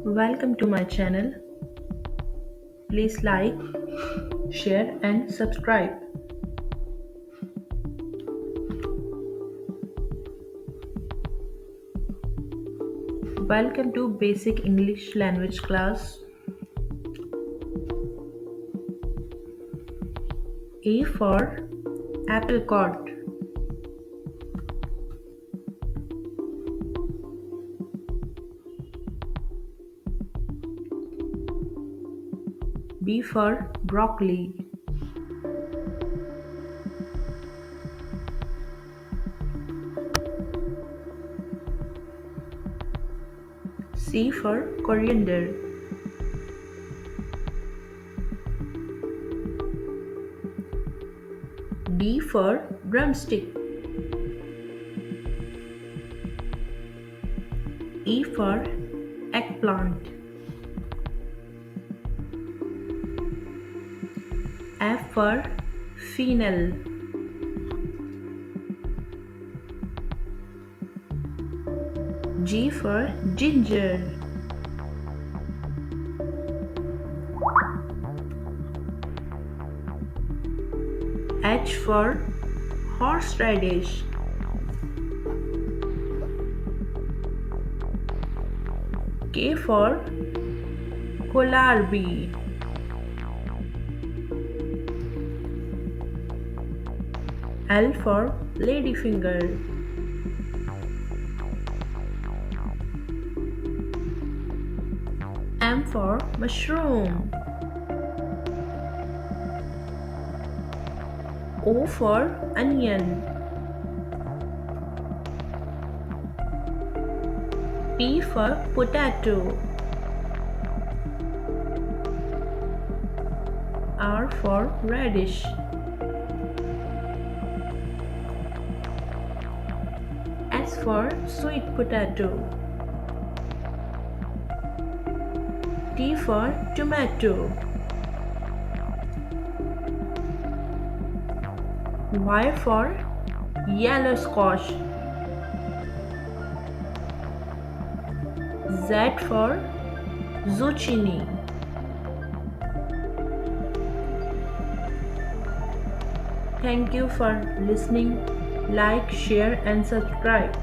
Welcome to my channel. Please like, share and subscribe. Welcome to Basic English Language class. A for apricot. B for broccoli. C for coriander. D for drumstick. E for eggplant. F for fennel. G for ginger. H for horseradish. K for kohlrabi. L for ladyfinger. M for mushroom. O for onion. P for potato. R for radish. S for sweet potato. T for tomato. Y for yellow squash. Z for zucchini. Thank you for listening. Like, share and subscribe.